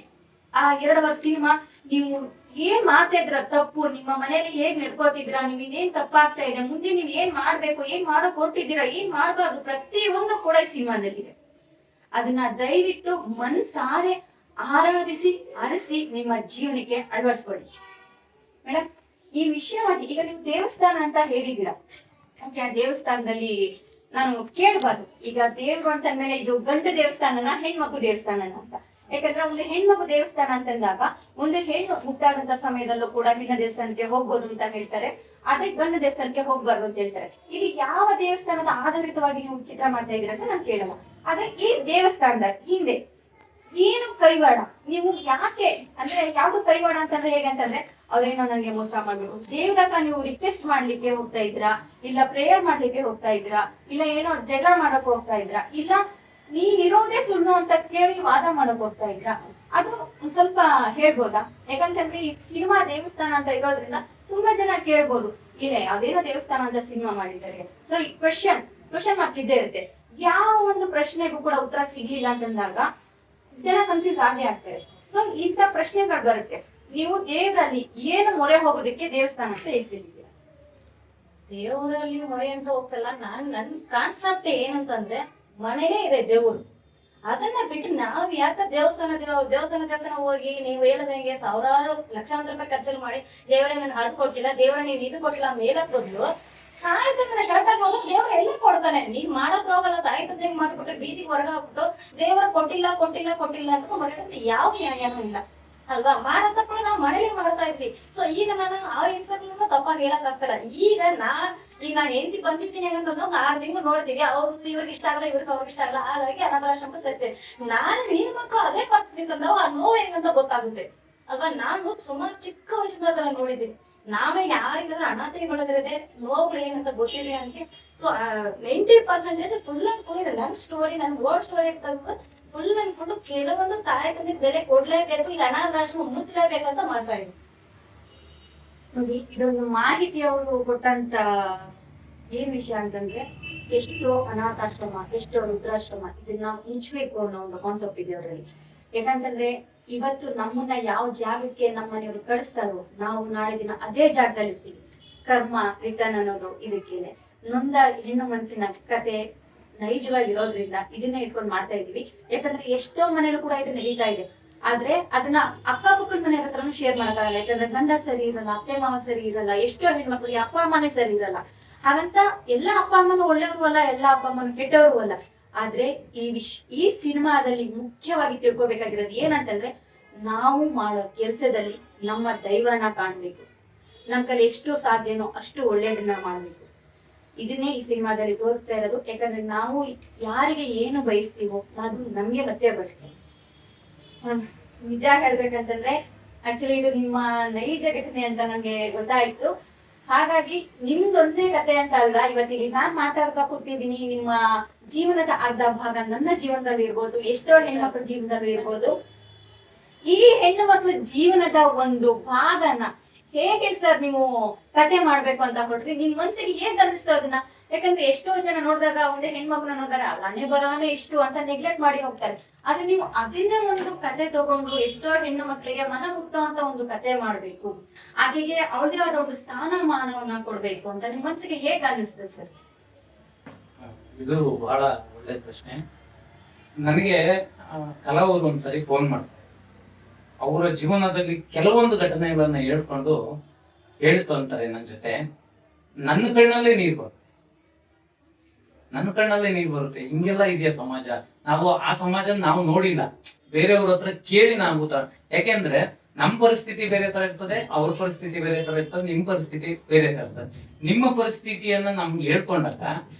ಆ 2 ಅವರ್ ಸಿನಿಮಾ ನೀವು ಏನ್ ಮಾಡ್ತಾ ಇದ್ರ ತಪ್ಪು, ನಿಮ್ಮ ಮನೇಲಿ ಹೇಗ್ ನಡ್ಕೋತಿದ್ರ, ನಿಮ್ಗೆ ಏನ್ ತಪ್ಪಾಗ್ತಾ ಇದೆ, ಮುಂದೆ ನೀವ್ ಏನ್ ಮಾಡ್ಬೇಕು, ಏನ್ ಮಾಡಕ್ ಹೊರಟಿದ್ದೀರಾ, ಏನ್ ಮಾಡ್ಬಾರ್ದು, ಪ್ರತಿಯೊಂದು ಕೂಡ ಈ ಸಿನಿಮಾದಲ್ಲಿದೆ. ಅದನ್ನ ದಯವಿಟ್ಟು ಮನ್ಸಾರೆ ಆರಾಧಿಸಿ ಅರಸಿ ನಿಮ್ಮ ಜೀವನಕ್ಕೆ ಅಳವಡಿಸ್ಕೊಳ್ಳಿ. ಮೇಡಮ್, ಈ ವಿಷಯವಾಗಿ ಈಗ ನೀವು ದೇವಸ್ಥಾನ ಅಂತ ಹೇಳಿದ್ದೀರಾ, ಆ ದೇವಸ್ಥಾನದಲ್ಲಿ ನಾನು ಕೇಳಬಾರ್ದು, ಈಗ ದೇವ್ರು ಅಂತ ಅಂದ್ಮೇಲೆ ಇದು ಗಂಡು ದೇವಸ್ಥಾನನ ಹೆಣ್ಮಗು ದೇವಸ್ಥಾನನ ಅಂತ. ಯಾಕಂದ್ರೆ ಒಂದು ಹೆಣ್ಮಗು ದೇವಸ್ಥಾನ ಅಂತಂದಾಗ ಒಂದು ಹೆಣ್ಣು ಮುಟ್ಟಾದಂತ ಸಮಯದಲ್ಲೂ ಕೂಡ ಹೆಣ್ಣ ದೇವಸ್ಥಾನಕ್ಕೆ ಹೋಗ್ಬೋದು ಅಂತ ಹೇಳ್ತಾರೆ, ಅದೇ ಗಂಡು ದೇವಸ್ಥಾನಕ್ಕೆ ಹೋಗ್ಬಾರ್ದು ಅಂತ ಹೇಳ್ತಾರೆ. ಇಲ್ಲಿ ಯಾವ ದೇವಸ್ಥಾನದ ಆಧಾರಿತವಾಗಿ ನೀವು ಚಿತ್ರ ಮಾಡ್ತಾ ಇದೀರ ಅಂತ ನಾನು ಕೇಳಲ್ಲ. ಆದ್ರೆ ಈ ದೇವಸ್ಥಾನದ ಹಿಂದೆ ಏನು ಕೈವಾಡ, ನೀವು ಯಾಕೆ ಅಂದ್ರೆ ಯಾವ್ದು ಕೈವಾಡ ಅಂತಂದ್ರೆ ಹೇಗಂತಂದ್ರೆ ಅವ್ರೇನೋ ನನಗೆ ಮೋಸ ಮಾಡ್ಬೇಕು, ದೇವ್ರ ಹತ್ರ ನೀವು ರಿಕ್ವೆಸ್ಟ್ ಮಾಡ್ಲಿಕ್ಕೆ ಹೋಗ್ತಾ ಇದ್ರಾ, ಇಲ್ಲ ಪ್ರೇಯರ್ ಮಾಡ್ಲಿಕ್ಕೆ ಹೋಗ್ತಾ ಇದ್ರಾ, ಇಲ್ಲ ಏನೋ ಜಗಳ ಮಾಡಕ್ ಹೋಗ್ತಾ ಇದ್ರಾ, ಇಲ್ಲ ನೀನಿರೋದೇ ಸುಳ್ಳು ಅಂತ ಕೇಳಿ ವಾದ ಮಾಡಕ್ ಹೋಗ್ತಾ ಇದ್ರಾ, ಅದು ಸ್ವಲ್ಪ ಹೇಳ್ಬೋದಾ? ಯಾಕಂತಂದ್ರೆ ಈ ಸಿನಿಮಾ ದೇವಸ್ಥಾನ ಅಂತ ಇರೋದ್ರಿಂದ ತುಂಬಾ ಜನ ಕೇಳ್ಬೋದು, ಇಲ್ಲ ಅದೇನೋ ದೇವಸ್ಥಾನ ಅಂತ ಸಿನಿಮಾ ಮಾಡಿದ್ದಾರೆ. ಸೊ ಈ ಕ್ವಶನ್ ಮಾರ್ಕ್ ಇದ್ದೇ ಇರುತ್ತೆ. ಯಾವ ಒಂದು ಪ್ರಶ್ನೆಗೂ ಕೂಡ ಉತ್ತರ ಸಿಗ್ಲಿಲ್ಲ ಅಂತಂದಾಗ ಜನ ಕನ್ಫ್ಯೂಸ್ ಆಗೇ ಆಗ್ತಾರೆ. ಸೊ ಇಂಥ ಪ್ರಶ್ನೆಗಳು ಬರುತ್ತೆ. ನೀವು ದೇವರಲ್ಲಿ ಏನು ಮೊರೆ ಹೋಗೋದಕ್ಕೆ ದೇವಸ್ಥಾನ ಅಂತ ಹೆಸರಿದ್ದೀರಾ? ದೇವರಲ್ಲಿ ಮೊರೆ ಅಂತ ಹೋಗ್ತಲ್ಲ, ನನ್ ಕಾನ್ಸೆಪ್ಟ್ ಏನಂತಂದ್ರೆ ಮನೆಗೆ ಇದೆ ದೇವ್ರು. ಅದನ್ನ ಬಿಟ್ಟು ನಾವ್ ಯಾಕೆ ದೇವಸ್ಥಾನ ಹೋಗಿ ನೀವು ಹೇಳದಂಗೆ ಸಾವಿರಾರು ಲಕ್ಷಾಂತರ ರೂಪಾಯಿ ಖರ್ಚು ಮಾಡಿ ದೇವರೇ ನನ್ ಅದು ಕೊಟ್ಟಿಲ್ಲ, ದೇವರ ನೀವು ಇದು ಕೊಟ್ಟಿಲ್ಲ ಅಂತ ಹೇಳಕ್ ಬದಲು ತಾಯ್ತಂದ್ರೆ ಕರೆಕ್ಟಾಗಿ ಹೋದ್ರೆ ದೇವ್ರ ಎಲ್ಲ ಕೊಡ್ತಾನೆ. ನೀನ್ ಮಾಡಕ್ ಹೋಗಲ್ಲ, ತಾಯ್ತಂದ್ರೆ ಮಾಡ್ಬಿಟ್ಟು ಬೀದಿಗೆ ಹೊರಗೆ ಹಾಕ್ಬಿಟ್ಟು ದೇವರ ಕೊಟ್ಟಿಲ್ಲ ಅಂತ ಹೊರಗಡೆ ಯಾವ ನ್ಯಾಯನೂ ಇಲ್ಲ ಅಲ್ವಾ? ಮಾಡತ್ತಪ್ಪ ನಾವು ಮನೇಲಿ ಮಾಡ್ತಾ ಇದ್ವಿ. ಸೊ ಈಗ ನಾನು ಆ ಹೆಸರನ್ನ ತಪ್ಪಾಗಿ ಹೇಳಕ್ ಆಗ್ತಲ್ಲ. ಈಗ ನಾನು ಹೆಂಡತಿ ಬಂದಿದ್ದೀನಿ ಅಂತಂದ್ರೆ 6 ತಿಂಗಳು ನೋಡ್ತೀವಿ, ಇವ್ರಿಗೆ ಇಷ್ಟ ಆಗಲ್ಲ, ಅವ್ರಿಗೆ ಇಷ್ಟ ಆಗಲ್ಲ, ಹಾಗಾಗಿ ಅನಾಥಾಶ್ರಮ ಸೇರಿಸ್ತೇವೆ. ನಾನು ನೀನ್ ಮಕ್ಕಳು ಅದೇ ಪರಿಸ್ಥಿತಿ ತಂದ್ರೆ ಆ ನೋವು ಹೆಂಗಂತ ಗೊತ್ತಾಗುತ್ತೆ ಅಲ್ವಾ? ನಾನು ಸುಮಾರು ಚಿಕ್ಕ ವಯಸ್ಸಿನ ನೋಡಿದ್ದೀನಿ. ನಾವೇ ಯಾರಿಗಾದ್ರೂ ಅನಾಥೆಗಳಿದ್ರೆ ನೋವುಗಳು ಏನಂತ ಗೊತ್ತಿದೆ ಅಂತ. ಸೊ 90% ಫುಲ್ ಅಂಡ್ ಫುಲ್ ಇದೆ ನನ್ನ ಸ್ಟೋರಿ, ನನ್ನ ಓಲ್ಡ್ ಸ್ಟೋರಿ ತೆಗೆದು ಫುಲ್ ಅಂಡ್ ಫುಲ್ ಕೆಲವೊಂದು ತಾಯಿ ತಂದೆ ಬೆಲೆ ಕೊಡ್ಲೇಬೇಕು, ಈಗ ಅನಾಥಾಶ್ರಮ ಮುಚ್ಚಲೇಬೇಕಂತ ಮಾಡ್ತಾ ಇದ್ದೀನಿ. ಇದೊಂದು ಮಾಹಿತಿ ಅವರು ಕೊಟ್ಟಂತ ಏನ್ ವಿಷಯ ಅಂತಂದ್ರೆ, ಎಷ್ಟೋ ಅನಾಥಾಶ್ರಮ, ಎಷ್ಟೋ ವೃದ್ಧಾಶ್ರಮ ಇದನ್ನ ಮುಚ್ಚಬೇಕು ಅನ್ನೋ ಒಂದು ಕಾನ್ಸೆಪ್ಟ್ ಇದೆ ಅವರಲ್ಲಿ. ಯಾಕಂತಂದ್ರೆ ಇವತ್ತು ನಮ್ಮನ್ನ ಯಾವ ಜಾಗಕ್ಕೆ ನಮ್ಮ ಮನೆಯವರು ಕಳಿಸ್ತಾರೋ ನಾವು ನಾಳೆ ದಿನ ಅದೇ ಜಾಗದಲ್ಲಿ ಇರ್ತೀವಿ. ಕರ್ಮ ರಿಟರ್ನ್ ಅನ್ನೋದು ಇದಕ್ಕೇನೆ. ನೊಂದ ಹೆಣ್ಣು ಮನಸ್ಸಿನ ಕತೆ ನೈಜವಾಗಿರೋದ್ರಿಂದ ಇದನ್ನೇ ಇಟ್ಕೊಂಡು ಮಾಡ್ತಾ ಇದೀವಿ. ಯಾಕಂದ್ರೆ ಎಷ್ಟೋ ಮನೇಲೂ ಕೂಡ ಇದು ನಡೀತಾ ಇದೆ. ಆದ್ರೆ ಅದನ್ನ ಅಕ್ಕಪಕ್ಕದ ಮನೆ ಹತ್ರನೂ ಶೇರ್ ಮಾಡಕ್ಕಾಗಲ್ಲ. ಯಾಕಂದ್ರೆ ಗಂಡ ಸರಿ ಇರಲ್ಲ, ಅತ್ತೆ ಮಾವ ಸರಿ ಇರಲ್ಲ, ಎಷ್ಟೋ ಹೆಣ್ಮಕ್ಳಿಗೆ ಅಪ್ಪ ಅಮ್ಮನೇ ಸರಿ ಇರಲ್ಲ. ಹಾಗಂತ ಎಲ್ಲಾ ಅಪ್ಪ ಅಮ್ಮನೂ ಒಳ್ಳೆಯವರು ಅಲ್ಲ, ಎಲ್ಲಾ ಅಪ್ಪ ಅಮ್ಮನೂ ಕೆಟ್ಟವರು ಅಲ್ಲ. ಆದ್ರೆ ಈ ಸಿನಿಮಾದಲ್ಲಿ ಮುಖ್ಯವಾಗಿ ತಿಳ್ಕೊಬೇಕಾಗಿರೋದು ಏನಂತಂದ್ರೆ, ನಾವು ಮಾಡೋ ಕೆಲಸದಲ್ಲಿ ನಮ್ಮ ದೈವನ ಕಾಣ್ಬೇಕು, ನಮ್ ಕೈಲಿ ಎಷ್ಟು ಸಾಧ್ಯನೋ ಅಷ್ಟು ಒಳ್ಳೇದನ್ನ ಮಾಡ್ಬೇಕು. ಇದನ್ನೇ ಈ ಸಿನಿಮಾದಲ್ಲಿ ತೋರಿಸ್ತಾ ಇರೋದು. ಯಾಕಂದ್ರೆ ನಾವು ಯಾರಿಗೆ ಏನು ಬಯಸ್ತೀವೋ ಅದು ನಮ್ಗೆ ಮತ್ತೆ ಬರ್ತದೆ. ನಿಜ ಹೇಳ್ಬೇಕಂತಂದ್ರೆ ಆಕ್ಚುಲಿ ಇದು ನಿಮ್ಮ ನೈಜ ಘಟನೆ ಅಂತ ನಂಗೆ ಗೊತ್ತಾಯ್ತು. ಹಾಗಾಗಿ ನಿಮ್ದೊಂದೇ ಕತೆ ಅಂತ ಅಲ್ಲ, ಇವತ್ತಿಗೆ ನಾನ್ ಮಾತಾಡ್ತಾ ಕೂತಿದ್ದೀನಿ. ನಿಮ್ಮ ಜೀವನದ ಅರ್ಧ ಭಾಗ ನನ್ನ ಜೀವನದಲ್ಲಿ ಇರ್ಬೋದು, ಎಷ್ಟೋ ಹೆಣ್ಮಕ್ಳ ಜೀವನದಲ್ಲೂ ಇರ್ಬೋದು. ಈ ಹೆಣ್ಣು ಮಕ್ಳ ಜೀವನದ ಒಂದು ಭಾಗನ ಹೇಗೆ ಸರ್ ನೀವು ಕತೆ ಮಾಡ್ಬೇಕು ಅಂತ ಹೊರಟ್ರಿ? ನಿಮ್ ಮನ್ಸಿಗೆ ಹೇಗ್ ಅನಿಸ್ತು ಅದನ್ನ? ಯಾಕಂದ್ರೆ ಎಷ್ಟೋ ಜನ ನೋಡಿದಾಗ ಒಂದೇ ಹೆಣ್ಮಕ್ಳನ್ನ ನೋಡಿದಾಗ ಅಲ್ಲೇ ಬರೋನೇ ಇಷ್ಟು ಅಂತ ನೆಗ್ಲೆಕ್ಟ್ ಮಾಡಿ ಹೋಗ್ತಾರೆ. ಆದ್ರೆ ನೀವು ಅದನ್ನೇ ಒಂದು ಕತೆ ತಗೊಂಡು ಎಷ್ಟೋ ಹೆಣ್ಣು ಮಕ್ಕಳಿಗೆ ಮನ ಮುಟ್ಟುವಂತ ಒಂದು ಕತೆ ಮಾಡ್ಬೇಕು, ಆಕೆಗೆ ಅವಳದೇ ಆದ ಒಂದು ಸ್ಥಾನಮಾನವನ್ನ ಕೊಡ್ಬೇಕು ಅಂತ ನಿಮ್ ಮನ್ಸಿಗೆ ಹೇಗ್ ಅನಿಸ್ತದೆ ಸರ್? ಇದು ಬಹಳ ಒಳ್ಳೆ ಪ್ರಶ್ನೆ. ನನಗೆ ಕೆಲವರು ಒಂದ್ಸರಿ ಫೋನ್ ಮಾಡ್ತಾರೆ, ಅವರ ಜೀವನದಲ್ಲಿ ಕೆಲವೊಂದು ಘಟನೆಗಳನ್ನ ಹೇಳ್ತು ಅಂತಾರೆ ನನ್ನ ಜೊತೆ. ನನ್ನ ಕಣ್ಣಲ್ಲೇ ನೀರು ಬರುತ್ತೆ. ಹಿಂಗೆಲ್ಲ ಇದೆಯಾ ಸಮಾಜ? ನಾವು ಆ ಸಮಾಜ ನಾವು ನೋಡಿಲ್ಲ, ಬೇರೆಯವ್ರ ಹತ್ರ ಕೇಳಿ ನಾವು ಯಾಕೆಂದ್ರೆ ನಮ್ಮ ಪರಿಸ್ಥಿತಿ ಬೇರೆ ತರ ಇರ್ತದೆ, ಅವ್ರ ಪರಿಸ್ಥಿತಿ ಬೇರೆ ತರ ಇರ್ತದೆ, ನಿಮ್ ಪರಿಸ್ಥಿತಿ ಬೇರೆ ತರ ಇರ್ತದೆ. ನಿಮ್ಮ ಪರಿಸ್ಥಿತಿಯನ್ನ ನಮ್ಗೆ ಹೇಳ್ಕೊಂಡಾಗ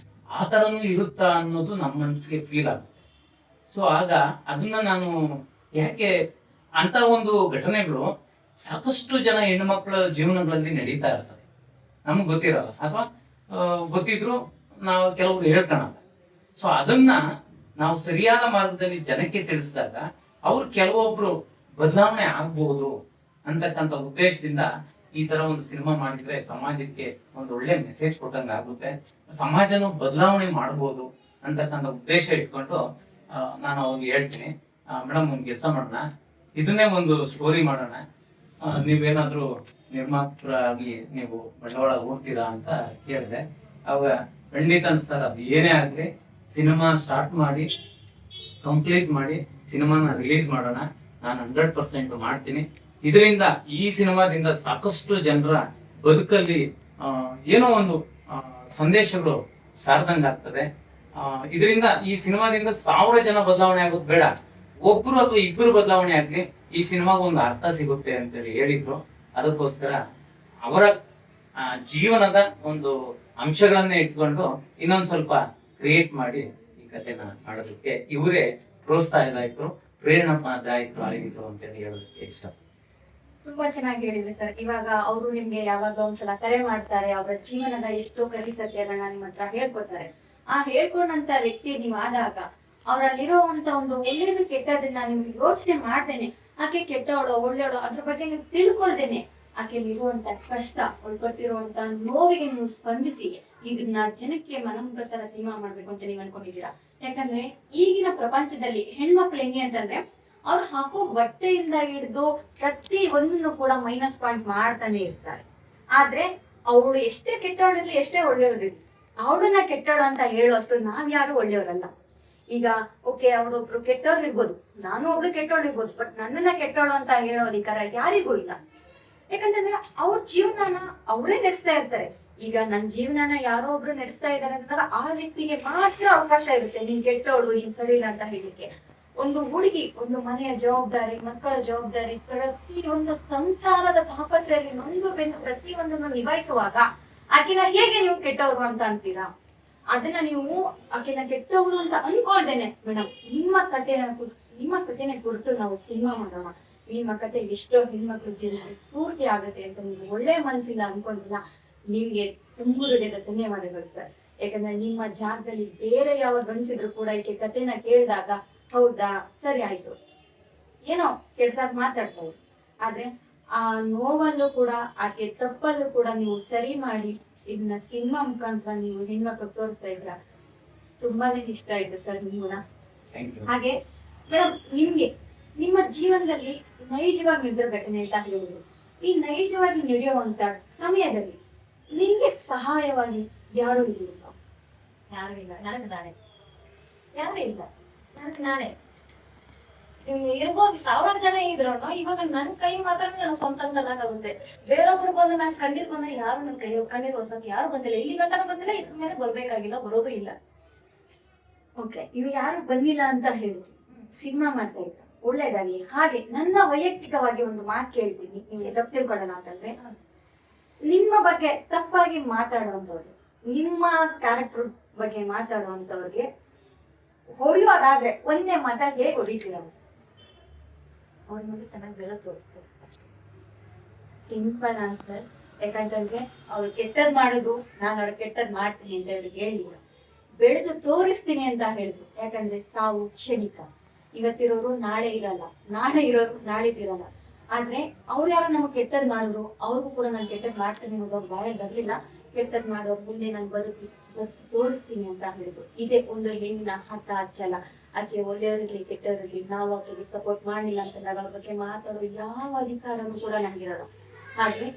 ಆ ತರನು ಇರುತ್ತಾ ಅನ್ನೋದು ನಮ್ಮ ಮನಸ್ಸಿಗೆ ಫೀಲ್ ಆಗುತ್ತೆ. ಸೊ ಆಗ ಅದನ್ನ ನಾನು ಯಾಕೆ ಅಂತ ಒಂದು ಘಟನೆಗಳು ಸಾಕಷ್ಟು ಜನ ಹೆಣ್ಣುಮಕ್ಕಳ ಜೀವನಗಳಲ್ಲಿ ನಡೀತಾ ಇರ್ತದೆ, ನಮ್ಗೆ ಗೊತ್ತಿರಲ್ಲ ಅಥವಾ ಗೊತ್ತಿದ್ರು ನಾವು ಕೆಲವರು ಹೇಳ್ಕೊಳಲ್ಲ. ಸೊ ಅದನ್ನ ನಾವು ಸರಿಯಾದ ಮಾರ್ಗದಲ್ಲಿ ಜನಕ್ಕೆ ತಿಳಿಸಿದಾಗ ಅವ್ರು ಕೆಲವೊಬ್ರು ಬದಲಾವಣೆ ಆಗ್ಬಹುದು ಅಂತಕ್ಕಂಥ ಉದ್ದೇಶದಿಂದ ಈ ತರ ಒಂದು ಸಿನಿಮಾ ಮಾಡಿದ್ರೆ ಸಮಾಜಕ್ಕೆ ಒಂದು ಒಳ್ಳೆ ಮೆಸೇಜ್ ಕೊಟ್ಟಂಗ ಆಗುತ್ತೆ, ಸಮಾಜನ ಬದಲಾವಣೆ ಮಾಡಬಹುದು ಅಂತಕ್ಕಂಥ ಉದ್ದೇಶ ಇಟ್ಕೊಂಡು ನಾನು ಅವ್ರಿಗೆ ಹೇಳ್ತೀನಿ, ಮೇಡಮ್ ಒಂದು ಕೆಲಸ ಮಾಡೋಣ, ಇದನ್ನೇ ಒಂದು ಸ್ಟೋರಿ ಮಾಡೋಣ, ನೀವೇನಾದ್ರೂ ನಿರ್ಮಾಪಕರಾಗಿ ನೀವು ಬಂಡವಾಳ ಹೂಡ್ತೀರಾ ಅಂತ ಕೇಳಿದೆ. ಅವಾಗ ಖಂಡಿತ ಸರ್, ಅದು ಏನೇ ಆಗಲಿ ಸಿನಿಮಾ ಸ್ಟಾರ್ಟ್ ಮಾಡಿ ಕಂಪ್ಲೀಟ್ ಮಾಡಿ ಸಿನಿಮಾನ ರಿಲೀಸ್ ಮಾಡೋಣ, ನಾನು 100% ಮಾಡ್ತೀನಿ. ಇದರಿಂದ ಈ ಸಿನಿಮಾದಿಂದ ಸಾಕಷ್ಟು ಜನರ ಬದುಕಲ್ಲಿ ಏನೋ ಒಂದು ಸಂದೇಶಗಳು ಸಾರ್ದಂಗಾಗ್ತದೆ. ಇದರಿಂದ ಈ ಸಿನಿಮಾದಿಂದ 1000 ಜನ ಬದಲಾವಣೆ ಆಗೋದು ಬೇಡ, ಒಬ್ರು ಅಥವಾ ಇಬ್ಬರು ಬದಲಾವಣೆ ಆಗ್ಲಿ ಈ ಸಿನಿಮಾಗ ಒಂದು ಅರ್ಥ ಸಿಗುತ್ತೆ ಅಂತೇಳಿ ಹೇಳಿದ್ರು. ಅದಕ್ಕೋಸ್ಕರ ಅವರ ಜೀವನದ ಒಂದು ಅಂಶಗಳನ್ನೇ ಇಟ್ಕೊಂಡು ಇನ್ನೊಂದ್ ಸ್ವಲ್ಪ ಕ್ರಿಯೇಟ್ ಮಾಡಿ ಈ ಕಥೆನ ಮಾಡೋದಕ್ಕೆ ಇವರೇ ಪ್ರೋತ್ಸಾಹದಾಯಕರು, ಪ್ರೇರಣಾದಾಯಕರು ಆಗಿದ್ರು ಅಂತೇಳಿ ಹೇಳೋದಕ್ಕೆ ಇಷ್ಟ. ತುಂಬಾ ಚೆನ್ನಾಗಿ ಹೇಳಿದ್ರಿ ಸರ್. ಇವಾಗ ಅವರು ನಿಮ್ಗೆ ಯಾವಾಗ ಒಂದ್ಸಲ ಕರೆ ಮಾಡ್ತಾರೆ, ಅವರ ಜೀವನದ ಎಷ್ಟೋ ಕಹಿ ಸತ್ಯಗಳನ್ನ ನಿಮ್ಮ ಹತ್ರ ಹೇಳ್ಕೊತಾರೆ. ಆ ಹೇಳ್ಕೊಂಡಂತ ವ್ಯಕ್ತಿ ನೀವ್ ಆದಾಗ ಅವರಲ್ಲಿರುವಂತ ಒಂದು ಒಳ್ಳೇದು ಕೆಟ್ಟದನ್ನ ನಿಮ್ಗೆ ಯೋಚನೆ ಮಾಡ್ದೇನೆ, ಆಕೆ ಕೆಟ್ಟವಳು ಒಳ್ಳೆಯವಳು ಅದ್ರ ಬಗ್ಗೆ ನೀವು ತಿಳ್ಕೊಳ್ದೇನೆ, ಆಕೆಯಲ್ಲಿ ಇರುವಂತ ಕಷ್ಟ, ಒಳ್ಪಟ್ಟಿರುವಂತ ನೋವಿಗೆ ನೀವು ಸ್ಪಂದಿಸಿ ಇದನ್ನ ಜನಕ್ಕೆ ಮನಮುಟ್ಟೋ ತರ ಸಿನಿಮಾ ಮಾಡ್ಬೇಕು ಅಂತ ನೀವ್ ಅನ್ಕೊಂಡಿದ್ದೀರಾ. ಯಾಕಂದ್ರೆ ಈಗಿನ ಪ್ರಪಂಚದಲ್ಲಿ ಹೆಣ್ಮಕ್ಳು ಹೆಂಗೆ ಅಂತಂದ್ರೆ ಅವ್ರು ಹಾಕೋ ಬಟ್ಟೆಯಿಂದ ಹಿಡಿದು ಪ್ರತಿ ಒಂದನ್ನು ಕೂಡ ಮೈನಸ್ ಪಾಯಿಂಟ್ ಮಾಡ್ತಾನೆ ಇರ್ತಾರೆ. ಆದ್ರೆ ಅವಳು ಎಷ್ಟೇ ಕೆಟ್ಟವಳಿರ್ಲಿ, ಎಷ್ಟೇ ಒಳ್ಳೆಯವಳಿರ್ಲಿ, ಅವಳನ್ನ ಕೆಟ್ಟವಳು ಅಂತ ಹೇಳುವಷ್ಟು ನಾವ್ ಯಾರು ಒಳ್ಳೆಯವರಲ್ಲ. ಈಗ ಓಕೆ, ಅವಳೊಬ್ರು ಕೆಟ್ಟವ್ರು ಇರ್ಬೋದು, ನಾನು ಒಬ್ಳು ಕೆಟ್ಟವಳು ಇರ್ಬೋದು, ಬಟ್ ನನ್ನನ್ನ ಕೆಟ್ಟವಳು ಅಂತ ಹೇಳೋ ಅಧಿಕಾರ ಯಾರಿಗೂ ಇಲ್ಲ. ಯಾಕಂತಂದ್ರೆ ಅವ್ರ ಜೀವನನ ಅವರೇ ನಡೆಸ್ತಾ ಇರ್ತಾರೆ. ಈಗ ನನ್ನ ಜೀವನನ ಯಾರೋ ಒಬ್ರು ನಡೆಸ್ತಾ ಇದಾರೆ ಅಂದಾಗ ಆ ವ್ಯಕ್ತಿಗೆ ಮಾತ್ರ ಅವಕಾಶ ಇರುತ್ತೆ ನೀನ್ ಕೆಟ್ಟವಳು, ನೀನ್ ಸರಿ ಇಲ್ಲ ಅಂತ ಹೇಳಿಕ್ಕೆ. ಒಂದು ಹುಡುಗಿ ಒಂದು ಮನೆಯ ಜವಾಬ್ದಾರಿ, ಮಕ್ಕಳ ಜವಾಬ್ದಾರಿ, ಪ್ರತಿ ಒಂದು ಸಂಸಾರದ ತಾಪತ್ರೆಯಲ್ಲಿ ನೊಂದು ಬೆಂದು ಪ್ರತಿ ಒಂದನ್ನು ನಿಭಾಯಿಸುವಾಗ ಆಕೆನ ಹೇಗೆ ನೀವು ಕೆಟ್ಟವ್ರು ಅಂತ ಅಂತೀರಾ? ಅದನ್ನ ನೀವು ಆಕೆನ ಕೆಟ್ಟವಳು ಅಂತ ಅನ್ಕೊಳ್ದೇನೆ, ಮೇಡಮ್ ನಿಮ್ಮ ಕಥೆನ ಕುರಿತು ನಾವು ಸಿನಿಮಾ ಮಾಡೋಣ, ನಿಮ್ಮ ಕತೆ ಎಷ್ಟೋ ಹೆಣ್ಮಕ್ಳು ಜೀವನಕ್ಕೆ ಸ್ಫೂರ್ತಿ ಆಗುತ್ತೆ ಅಂತ ನೀವು ಒಳ್ಳೆ ಮನಸ್ಸಿಂದ ಅನ್ಕೊಂಡಿಲ್ಲ, ನಿಮ್ಗೆ ತುಂಬ ಹೃದಯದ ಧನ್ಯವಾದಗಳು ಸರ್. ಯಾಕಂದ್ರೆ ನಿಮ್ಮ ಜಾಗದಲ್ಲಿ ಬೇರೆ ಯಾವ ಗಂಡಸಿದ್ರು ಕೂಡ ಈಕೆ ಕಥೆನ ಕೇಳಿದಾಗ ಹೌದಾ ಸರಿ ಆಯ್ತು ಏನೋ ಕೆಟ್ಟದಾಗ ಮಾತಾಡ್ತಾರೆ, ಆದ್ರೆ ಆ ನೋವಲ್ಲೂ ಕೂಡ ಆಕೆ ತಪ್ಪಲ್ಲೂ ಕೂಡ ನೀವು ಸರಿ ಮಾಡಿ ಇದನ್ನ ಸಿನಿಮಾ ಮುಖಾಂತರ ನೀವು ಹೆಣ್ಮಕ್ಳು ತೋರಿಸ್ತಾ ಇದ್ರ. ತುಂಬಾನೇ ಇಷ್ಟ ಆಯ್ತು ಸರ್ ನಿಮ್ಮನ್ನ. ಹಾಗೆ ಮೇಡಮ್, ನಿಮ್ಗೆ ನಿಮ್ಮ ಜೀವನದಲ್ಲಿ ನೈಜವಾಗಿ ನಡೆದ ಘಟನೆ ಅಂತ ಹೇಳಿದ್ರು, ಈ ನೈಜವಾಗಿ ನಡೆಯುವಂತ ಸಮಯದಲ್ಲಿ ನಿಮ್ಗೆ ಸಹಾಯವಾಗಿ ಯಾರು ಇರಲಿಲ್ಲ? ಯಾರು ಇಲ್ಲ, ನನಗೆ ನಾನೇ, ಯಾರು ಇಲ್ಲ, ನನಗೆ ನಾನೇ ಇರ್ಬೋದು. 1000 ಜನ ಇದ್ರು ಇವಾಗ ನನ್ ಕೈ ಮಾತ್ರ ನನ್ನ ಸ್ವಂತ ಆಗುತ್ತೆ. ಬೇರೊಬ್ರು ಬಂದು ನಾನು ಕಣ್ಣೀರ್ ಬಂದ್ರೆ ಯಾರು ನನ್ ಕೈ ಕಣ್ಣೀರ್ ಹೊಸಕ್ಕೆ ಯಾರು ಬಂದಿಲ್ಲ, ಇಲ್ಲಿ ಗಂಟನ ಬಂದಿಲ್ಲ, ಇದ್ರ ಮೇಲೆ ಬರ್ಬೇಕಾಗಿಲ್ಲ, ಬರೋದು ಇಲ್ಲ. ಓಕೆ, ಇವ್ ಯಾರು ಬಂದಿಲ್ಲ ಅಂತ ಹೇಳಿದ್ರು, ಸಿನಿಮಾ ಮಾಡ್ತಾ ಇದ್ರು, ಒಳ್ಳೇದಾಗ್ಲಿ. ಹಾಗೆ ನನ್ನ ವೈಯಕ್ತಿಕವಾಗಿ ಒಂದು ಮಾತು ಕೇಳ್ತೀನಿ, ನಿಮ್ಗೆ ತಪ್ಪು ತಿಳ್ಕೊಳ್ಳೋಣ ಅಂತಂದ್ರೆ, ನಿಮ್ಮ ಬಗ್ಗೆ ತಪ್ಪಾಗಿ ಮಾತಾಡುವಂತವ್ರು, ನಿಮ್ಮ ಕ್ಯಾರೆಕ್ಟರ್ ಬಗ್ಗೆ ಮಾತಾಡುವಂತವ್ರಿಗೆ ಹೊಡೆಯೋದಾದ್ರೆ ಒಂದೇ ಮಾತ ಹೇಗೆ ಹೊಡಿತೀರ? ಅವ್ರ ಮುಂದೆ ಚೆನ್ನಾಗಿ ಬೆಳಕು ತೋರಿಸ್ತಾರೆ ಅಷ್ಟೇ. Simple answer. ಯಾಕಂತಂದ್ರೆ ಅವ್ರು ಕೆಟ್ಟದ್ ಮಾಡುದು, ನಾನು ಅವ್ರ ಕೆಟ್ಟದ್ ಮಾಡ್ತೀನಿ ಅಂತ ಅವ್ರಿಗೆ ಹೇಳಿಲ್ಲ, ಬೆಳೆದು ತೋರಿಸ್ತೀನಿ ಅಂತ ಹೇಳಿದ್ರು. ಯಾಕಂದ್ರೆ ಸಾವು ಕ್ಷಣಿಕ, ಇವತ್ತಿರೋರು ನಾಳೆ ಇರಲ್ಲ, ನಾಳೆ ಇರೋರು ನಾಳೆ ಇರಲ್ಲ. ಆದ್ರೆ ಅವ್ರು ಯಾರೋ ನಮಗ್ ಕೆಟ್ಟದ್ ಮಾಡಿದ್ರು, ಅವ್ರಿಗೂ ಕೂಡ ನಾನು ಕೆಟ್ಟದ್ ಮಾಡ್ತೀನಿ ಅನ್ನೋದು ಬಾಳೆ ಬರ್ಲಿಲ್ಲ. ಕೆಟ್ಟದ್ ಮಾಡೋರು ಮುಂದೆ ನಾನು ಬದುಕಿ ತೋರಿಸ್ತೀನಿ ಅಂತ ಹೇಳಿದ್ರು. ಇದೇ ಒಂದು ಹೆಣ್ಣಿನ ಹಠ ಛಲ. ಆಕೆ ಒಳ್ಳೆಯವರಿಗೆ ಕೆಟ್ಟವರಿಗೆ ನಾವು ಆಕೆಗೆ ಸಪೋರ್ಟ್ ಮಾಡಲಿಲ್ಲ ಅಂತ ಅವ್ರ ಬಗ್ಗೆ ಮಾತಾಡೋ ಯಾವ ಅಧಿಕಾರನೂ ಕೂಡ ನಮ್ಗಿರಲ್ಲ. ಹಾಗೆ